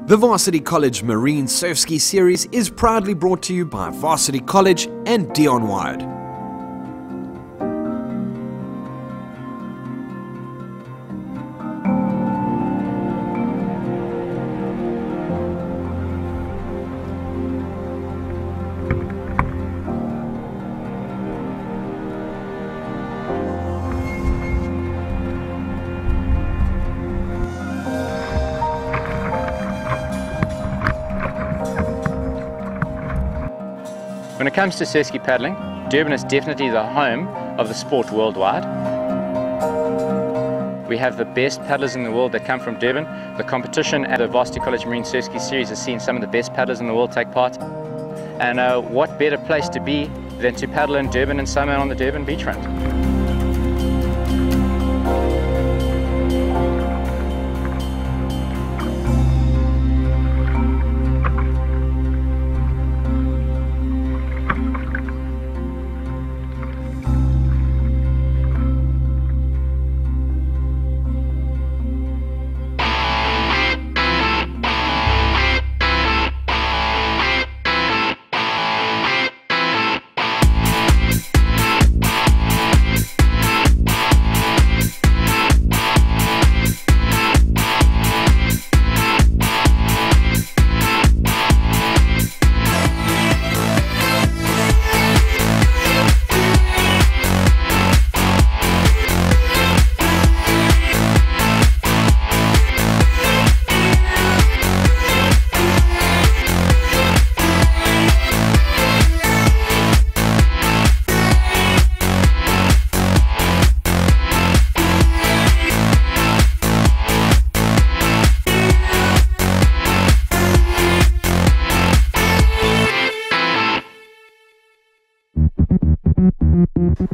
The Varsity College Marine Surfski series is proudly brought to you by Varsity College and Dion Wide. When it comes to Surfski paddling, Durban is definitely the home of the sport worldwide. We have the best paddlers in the world that come from Durban. The competition at the Varsity College Marine Surfski series has seen some of the best paddlers in the world take part. And what better place to be than to paddle in Durban in summer on the Durban beachfront.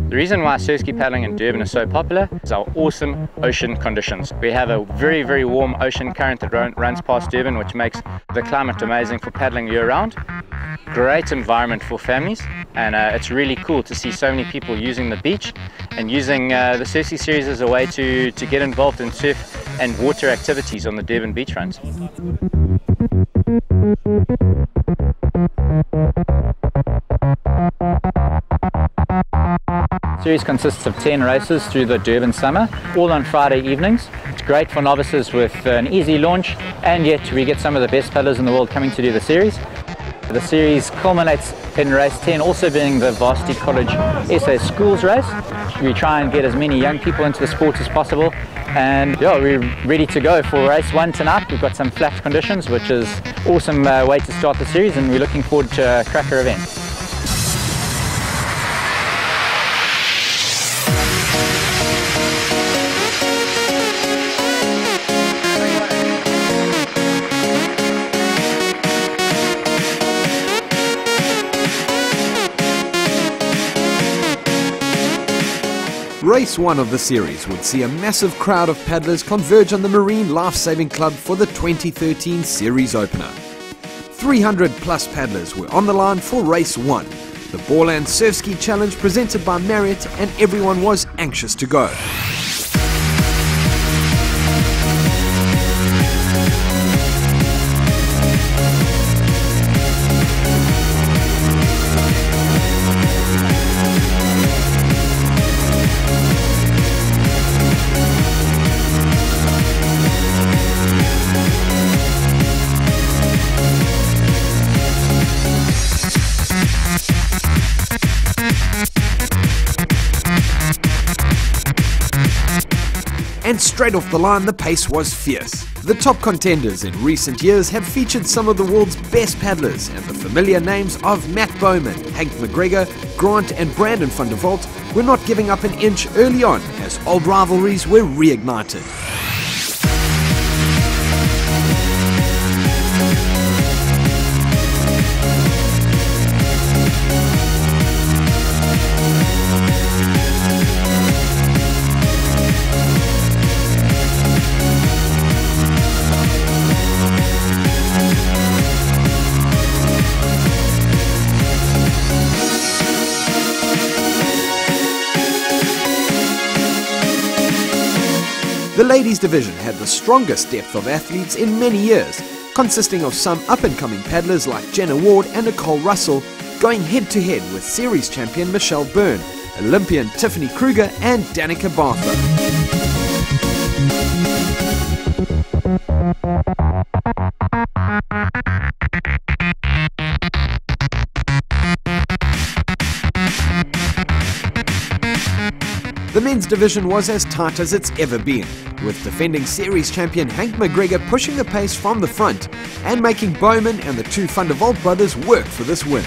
The reason why Surfski paddling in Durban is so popular is our awesome ocean conditions. We have a very, very warm ocean current that runs past Durban, which makes the climate amazing for paddling year-round. Great environment for families, and it's really cool to see so many people using the beach and using the Surfski series as a way to get involved in surf and water activities on the Durban beachfront. The series consists of 10 races through the Durban summer, all on Friday evenings. It's great for novices with an easy launch, and yet we get some of the best paddlers in the world coming to do the series. The series culminates in race 10 also being the Varsity College SA Schools race. We try and get as many young people into the sport as possible, and yeah, we're ready to go for race 1 tonight. We've got some flat conditions, which is an awesome way to start the series, and we're looking forward to a cracker event. Race 1 of the series would see a massive crowd of paddlers converge on the Marine Life-Saving Club for the 2013 series opener. 300 plus paddlers were on the line for Race 1, the Ball and Surfski Challenge presented by Marriott, and everyone was anxious to go. And straight off the line, the pace was fierce. The top contenders in recent years have featured some of the world's best paddlers, and the familiar names of Matt Bowman, Hank McGregor, Grant and Brandon van der Walt were not giving up an inch early on as old rivalries were reignited. The ladies division had the strongest depth of athletes in many years, consisting of some up-and-coming paddlers like Jenna Ward and Nicole Russell, going head-to-head with series champion Michelle Byrne, Olympian Tiffany Kruger and Danica Bartha. The men's division was as tight as it's ever been, with defending series champion Hank McGregor pushing the pace from the front and making Bowman and the two Van der Walt brothers work for this win.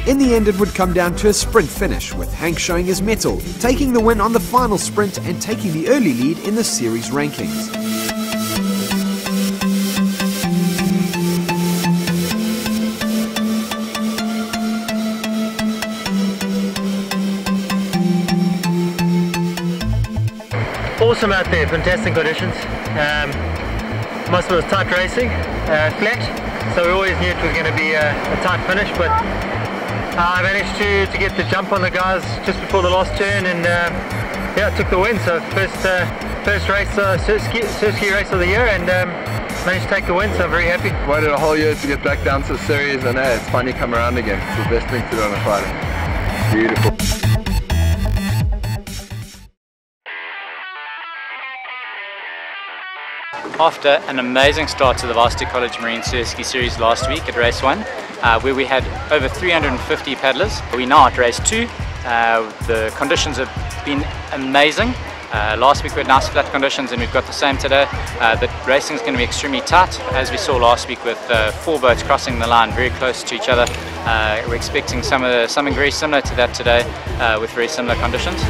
In the end, it would come down to a sprint finish, with Hank showing his mettle, taking the win on the final sprint and taking the early lead in the series rankings. Awesome out there, fantastic conditions. Most of it was tight racing, flat, so we always knew it was going to be a tight finish, but I managed to get the jump on the guys just before the last turn, and yeah, I took the win. So first race, Surfski race of the year, and managed to take the win, so I'm very happy. Waited a whole year to get back down to the series, and it's finally come around again. It's the best thing to do on a Friday. Beautiful. After an amazing start to the Varsity College Marine Surfski Series last week at race 1, where we had over 350 paddlers, we now at race 2. The conditions have been amazing. Last week we had nice flat conditions, and we've got the same today. The racing is going to be extremely tight, as we saw last week with 4 boats crossing the line very close to each other. We're expecting something very similar to that today, with very similar conditions.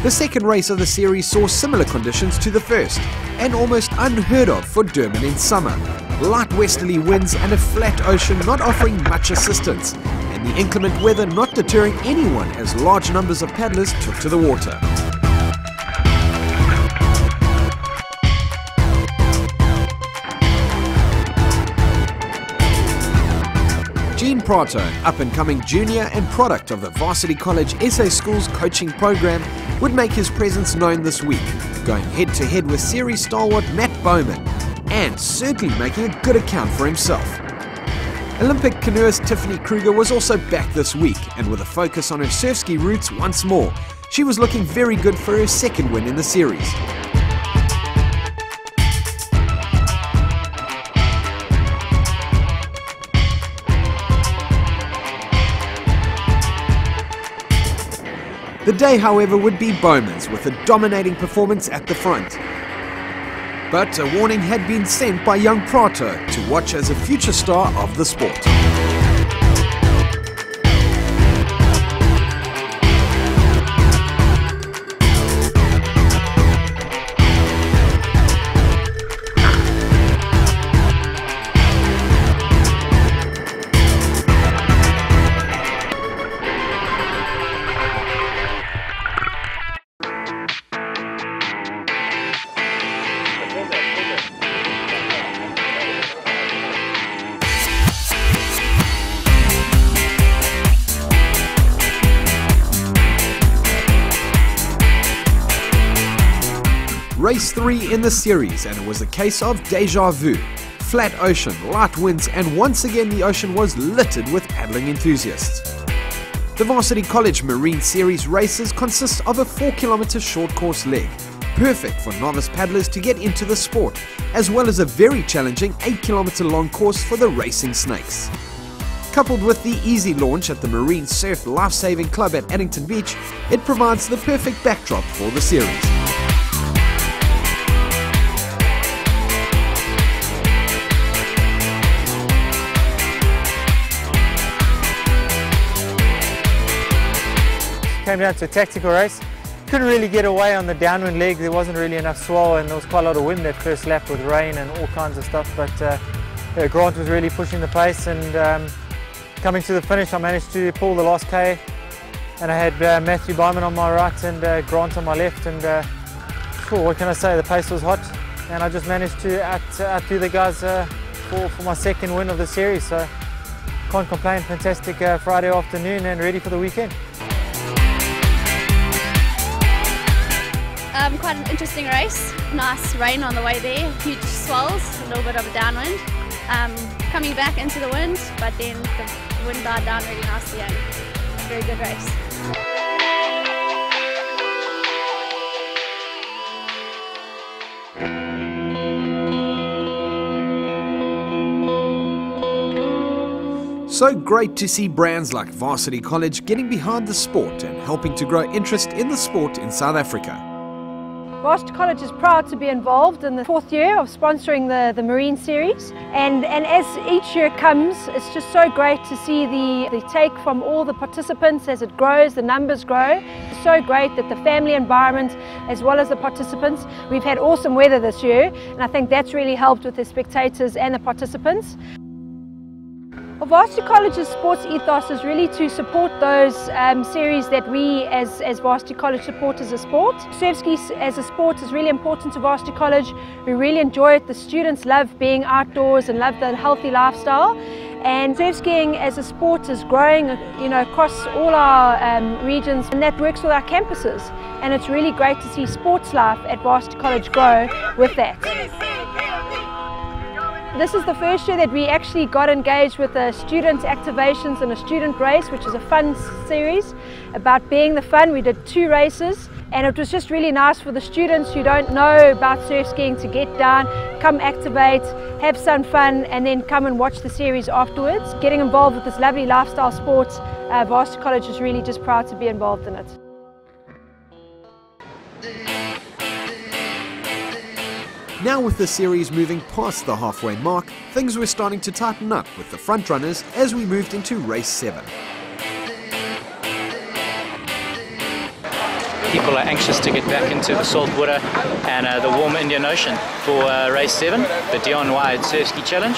The second race of the series saw similar conditions to the first, and almost unheard of for Durban in summer. Light westerly winds and a flat ocean not offering much assistance, and the inclement weather not deterring anyone as large numbers of paddlers took to the water. Jean Prato, up-and-coming junior and product of the Varsity College SA School's coaching program, would make his presence known this week, going head-to-head with series stalwart Matt Bowman, and certainly making a good account for himself. Olympic canoeist Tiffany Kruger was also back this week, and with a focus on her surfski roots once more, she was looking very good for her second win in the series. The day, however, would be Bowman's, with a dominating performance at the front. But a warning had been sent by young Prato to watch as a future star of the sport. Race 3 in the series, and it was a case of deja vu. Flat ocean, light winds, and once again the ocean was littered with paddling enthusiasts. The Varsity College Marine Series races consist of a 4-kilometer short course leg, perfect for novice paddlers to get into the sport, as well as a very challenging 8-kilometer long course for the racing snakes. Coupled with the easy launch at the Marine Surf Lifesaving Club at Addington Beach, it provides the perfect backdrop for the series. Came down to a tactical race. Couldn't really get away on the downwind leg. There wasn't really enough swell, and there was quite a lot of wind that first lap with rain and all kinds of stuff. But Grant was really pushing the pace, and coming to the finish, I managed to pull the last K, and I had Matthew Byman on my right and Grant on my left. And what can I say? The pace was hot, and I just managed to outdo the guys for my second win of the series. So can't complain. Fantastic Friday afternoon, and ready for the weekend. Quite an interesting race. Nice rain on the way there, huge swells, a little bit of a downwind. Coming back into the wind, but then the wind died down really nicely and very good race. So great to see brands like Varsity College getting behind the sport and helping to grow interest in the sport in South Africa. Varsity College is proud to be involved in the 4th year of sponsoring the Marine Series, and as each year comes, it's just so great to see the take from all the participants as it grows, the numbers grow. It's so great that the family environment as well as the participants, we've had awesome weather this year, and I think that's really helped with the spectators and the participants. Well, Varsity College's sports ethos is really to support those series that we as Varsity College support as a sport. Surfski as a sport is really important to Varsity College. We really enjoy it. The students love being outdoors and love the healthy lifestyle. And surfskiing as a sport is growing, across all our regions, and that works with our campuses. And it's really great to see sports life at Varsity College grow with that. This is the first year that we actually got engaged with the student activations and a student race, which is a fun series about being the fun. We did 2 races, and it was just really nice for the students who don't know about surf skiing to get down, come activate, have some fun, and then come and watch the series afterwards. Getting involved with this lovely lifestyle sport, Varsity College is really just proud to be involved in it. Now with the series moving past the halfway mark, things were starting to tighten up with the frontrunners as we moved into race 7. People are anxious to get back into the salt water and the warm Indian Ocean for race 7, the Dion Wide Surfski Challenge.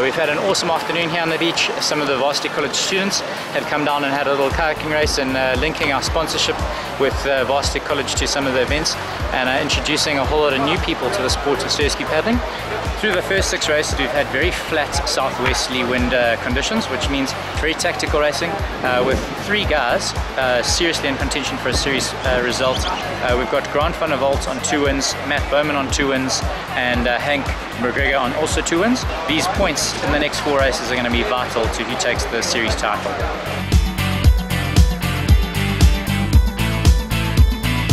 We've had an awesome afternoon here on the beach. Some of the Varsity College students have come down and had a little kayaking race, and linking our sponsorship with Varsity College to some of the events, and introducing a whole lot of new people to the sport of surfski paddling. Through the first 6 races we've had very flat southwesterly wind conditions, which means very tactical racing with 3 guys seriously in contention for a series result. We've got Grant van der Walt on 2 wins, Matt Bowman on 2 wins, and Hank McGregor on also 2 wins. These points in the next 4 races are going to be vital to who takes the series title.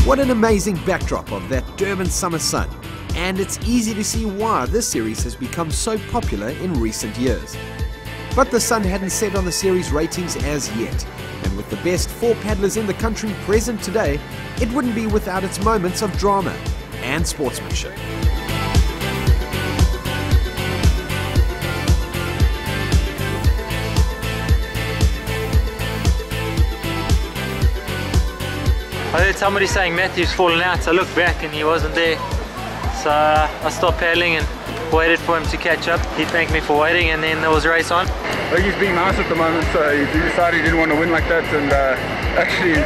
What an amazing backdrop of that Durban summer sun, and it's easy to see why this series has become so popular in recent years. But the sun hadn't set on the series ratings as yet, and with the best 4 paddlers in the country present today, it wouldn't be without its moments of drama and sportsmanship. I heard somebody saying Matthew's fallen out, so I looked back and he wasn't there. So I stopped paddling and waited for him to catch up. He thanked me for waiting, and then there was a race on. I think he's being nice at the moment, so he decided he didn't want to win like that, and actually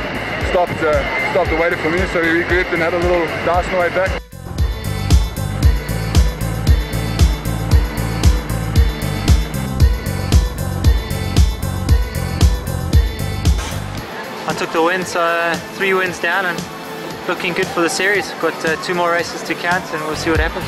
stopped and waited for me, so we regrouped and had a little dice on the way back. I took the win, so 3 wins down, and looking good for the series. Got 2 more races to count and we'll see what happens.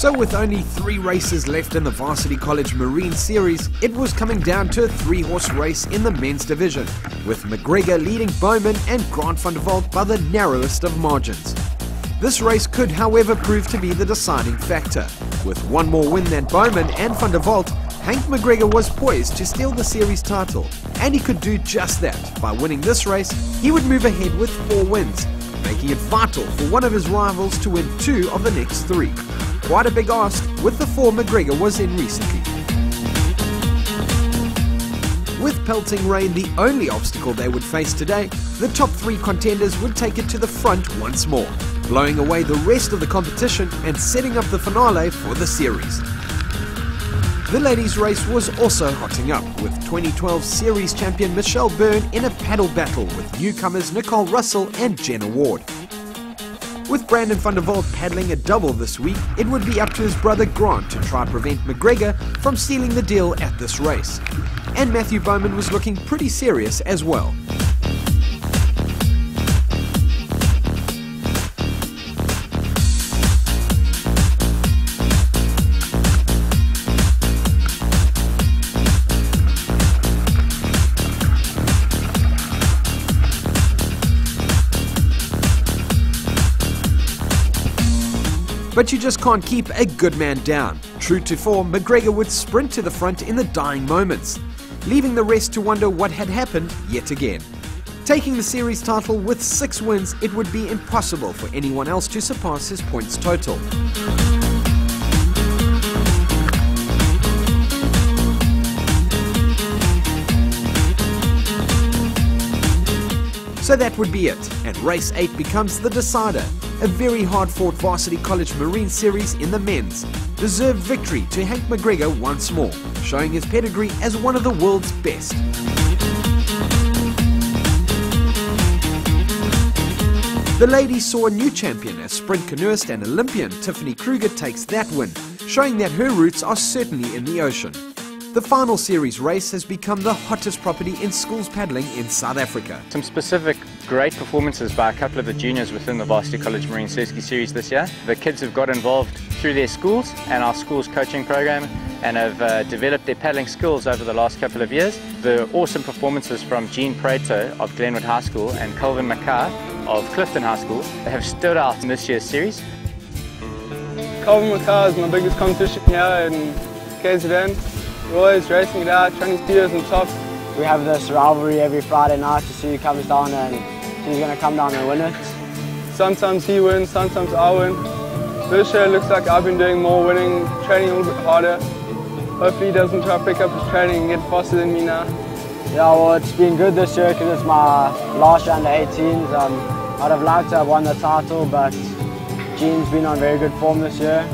So with only 3 races left in the Varsity College Marine Series, it was coming down to a 3-horse race in the men's division, with McGregor leading Bowman and Grant van der Walt by the narrowest of margins. This race could, however, prove to be the deciding factor. With 1 more win than Bowman and van der Walt, Hank McGregor was poised to steal the series title, and he could do just that. By winning this race, he would move ahead with 4 wins, making it vital for one of his rivals to win 2 of the next 3. Quite a big ask with the form McGregor was in recently. With pelting rain the only obstacle they would face today, the top 3 contenders would take it to the front once more, blowing away the rest of the competition and setting up the finale for the series. The ladies' race was also hotting up, with 2012 series champion Michelle Byrne in a paddle battle with newcomers Nicole Russell and Jenna Ward. With Brandon van der Walt paddling a double this week, it would be up to his brother Grant to try prevent McGregor from sealing the deal at this race. And Matthew Bowman was looking pretty serious as well. But you just can't keep a good man down. True to form, McGregor would sprint to the front in the dying moments, leaving the rest to wonder what had happened yet again. Taking the series title with 6 wins, it would be impossible for anyone else to surpass his points total. So that would be it, and race 8 becomes the decider. A very hard-fought Varsity College Marine Series in the men's. Deserved victory to Hank McGregor once more, showing his pedigree as one of the world's best. The ladies saw a new champion as sprint canoeist and Olympian Tiffany Kruger takes that win, showing that her roots are certainly in the ocean. The final series race has become the hottest property in schools paddling in South Africa. Some specific great performances by a couple of the juniors within the Varsity College Marine Surfski series this year. The kids have got involved through their schools and our school's coaching program and have developed their paddling skills over the last couple of years. The awesome performances from Jean Prato of Glenwood High School and Calvin Mackay of Clifton High School have stood out in this year's series. Calvin Mackay is my biggest competition here in KZN. We're always racing it out, trying to steer us on top. We have this rivalry every Friday night to see who comes down and who's going to come down and win it. Sometimes he wins, sometimes I win. This year it looks like I've been doing more winning, training a little bit harder. Hopefully he doesn't try to pick up his training and get faster than me now. Yeah, well, it's been good this year because it's my last year under 18s. I'd have liked to have won the title, but Jean's been on very good form this year.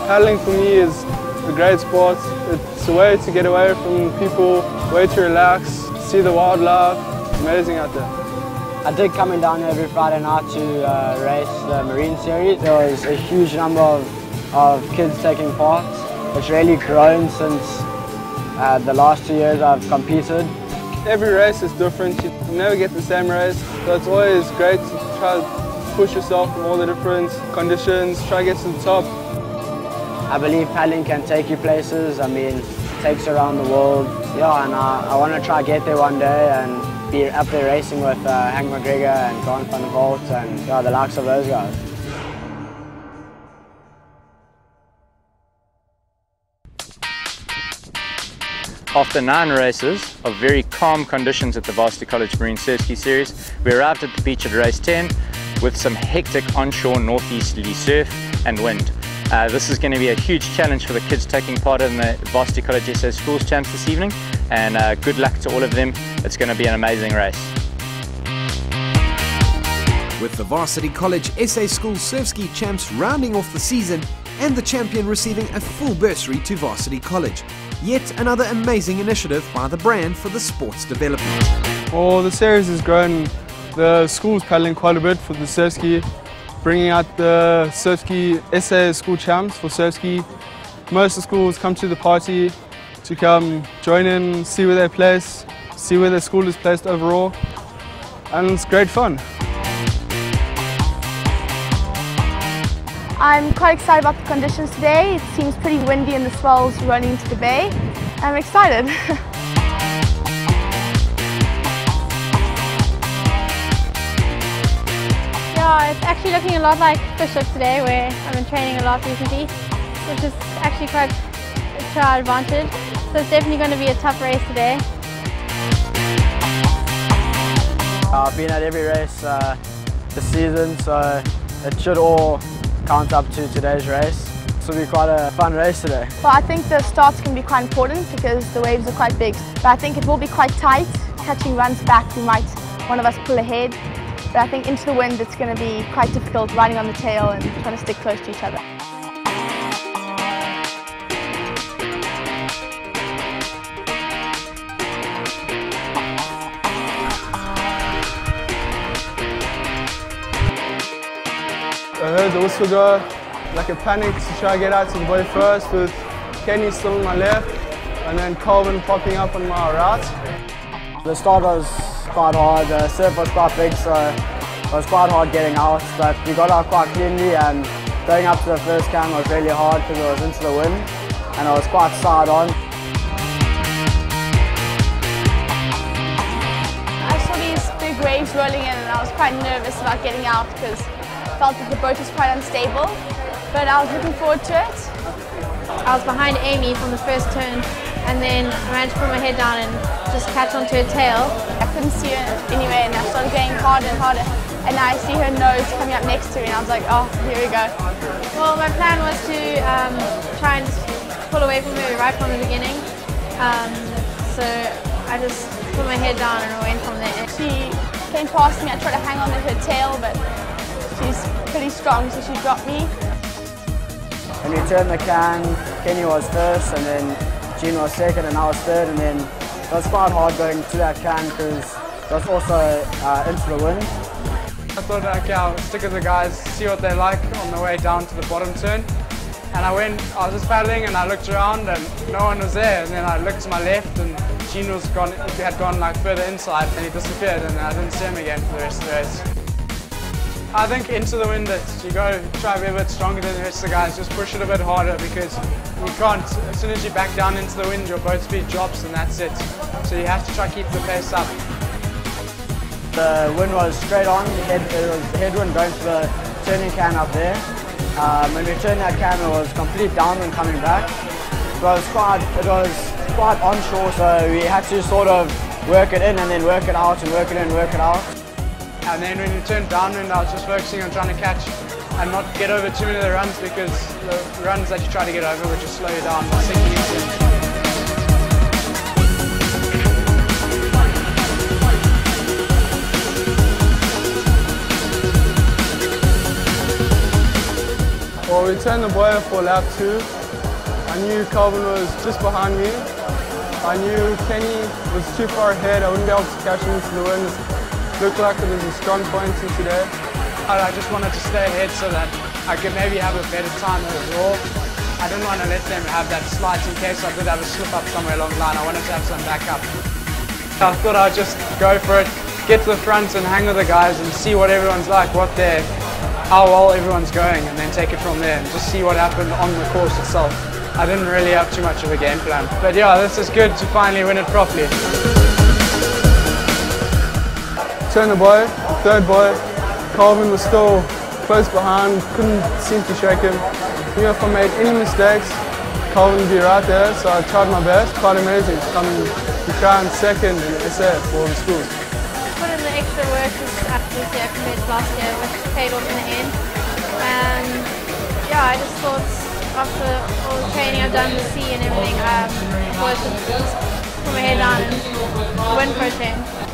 Paddling for me is a great sport. It's a way to get away from people, a way to relax, see the wildlife. It's amazing out there. I did coming down here every Friday night to race the Marine Series. There was a huge number of kids taking part. It's really grown since the last 2 years I've competed. Every race is different. You never get the same race. So it's always great to try to push yourself in all the different conditions, try to get to the top. I believe paddling can take you places. I mean, it takes you around the world. Yeah, and I want to try to get there one day and be up there racing with Hank McGregor and Grant van der Walt and the likes of those guys. After 9 races of very calm conditions at the Varsity College Marine Surfski Series, we arrived at the beach at race 10 with some hectic onshore northeasterly surf and wind. This is going to be a huge challenge for the kids taking part in the Varsity College SA Schools Champs this evening, and good luck to all of them. It's going to be an amazing race. With the Varsity College SA Schools Surfski Champs rounding off the season and the champion receiving a full bursary to Varsity College. Yet another amazing initiative by the brand for the sport's development. Well, the series has grown. The school's paddling quite a bit for the Surfski, bringing out the Surfski SA School Champs for Surfski. Most of the schools come to the party to come join in, see where they place, see where their school is placed overall, and it's great fun. I'm quite excited about the conditions today. It seems pretty windy and the swells running into the bay. I'm excited. Yeah, it's actually looking a lot like Bishop today, where I've been training a lot recently, which is actually quite to our advantage. So it's definitely going to be a tough race today. I've been at every race this season, so it should all count up to today's race. This will be quite a fun race today. Well, I think the starts can be quite important because the waves are quite big. But I think it will be quite tight. Catching runs back, we might, one of us pull ahead. But I think into the wind it's going to be quite difficult riding on the tail and trying to stick close to each other. I heard the whistle go, like a panic to try to get out to the buoy first, with Kenny still on my left and then Calvin popping up on my right. The start was quite hard, the surf was quite big, so it was quite hard getting out, but we got out quite cleanly, and going up to the first cam was really hard because it was into the wind and it was quite side on. I saw these big waves rolling in and I was quite nervous about getting out because I felt that the boat was quite unstable, but I was looking forward to it. I was behind Amy from the first turn, and then I managed to put my head down and just catch onto her tail. I couldn't see her anyway, and I started going harder and harder, and I see her nose coming up next to me, and I was like, oh, here we go. Well, my plan was to try and pull away from her right from the beginning. So I just put my head down and went from there. She came past me, I tried to hang on to her tail, but she's pretty strong, so she dropped me. When we turned the can, Kenny was first, and then Jean was second, and I was third, and then it was quite hard going to that can because it was also into the wind. I thought, okay, I'll stick with the guys, see what they like on the way down to the bottom turn. And I was just paddling and I looked around and no one was there, and then I looked to my left and Jean had gone like further inside and he disappeared, and I didn't see him again for the rest of the race. I think into the wind that you got to try to be a bit stronger than the rest of the guys, just push it a bit harder because you can't, as soon as you back down into the wind your boat speed drops and that's it. So you have to try to keep the pace up. The wind was straight on, it was headwind going to the turning can up there. When we turned that can it was complete downwind coming back. It was quite onshore, so we had to sort of work it in and then work it out and work it in and work it out. And then when you turned downwind, I was just focusing on trying to catch and not get over too many of the runs, because the runs that you try to get over would just slow you down by sinking into it. Well, we turned the buoy for lap 2. I knew Calvin was just behind me. I knew Kenny was too far ahead. I wouldn't be able to catch him into the wind. Looked like there was a strong point in today. I just wanted to stay ahead so that I could maybe have a better time overall. I didn't want to let them have that slight in case I did have a slip up somewhere along the line. I wanted to have some backup. I thought I'd just go for it, get to the front and hang with the guys and see what everyone's like, how well everyone's going, and then take it from there and just see what happened on the course itself. I didn't really have too much of a game plan. But yeah, this is good to finally win it properly. Turn the buoy, third buoy. Calvin was still close behind, couldn't seem to shake him. You know, if I made any mistakes, Calvin would be right there, so I tried my best. Quite amazing to come to crown second in SA for all the schools. Put in the extra work this year compared to last year, which paid off in the end. Yeah, I just thought after all the training I've done, the sea and everything, I thought I should just put my head down and win for a change.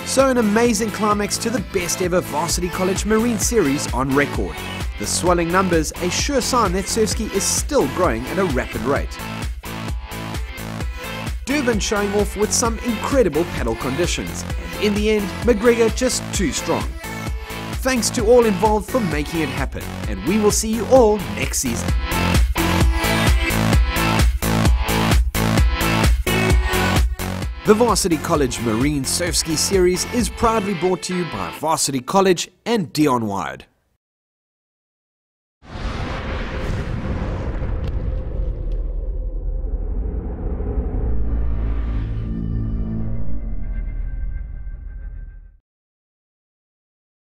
So an amazing climax to the best ever Varsity College Marine Series on record. The swelling numbers, a sure sign that Surfski is still growing at a rapid rate. Durban showing off with some incredible paddle conditions, and in the end, McGregor just too strong. Thanks to all involved for making it happen, and we will see you all next season. The Varsity College Marine Surfski Series is proudly brought to you by Varsity College and Dion Wired.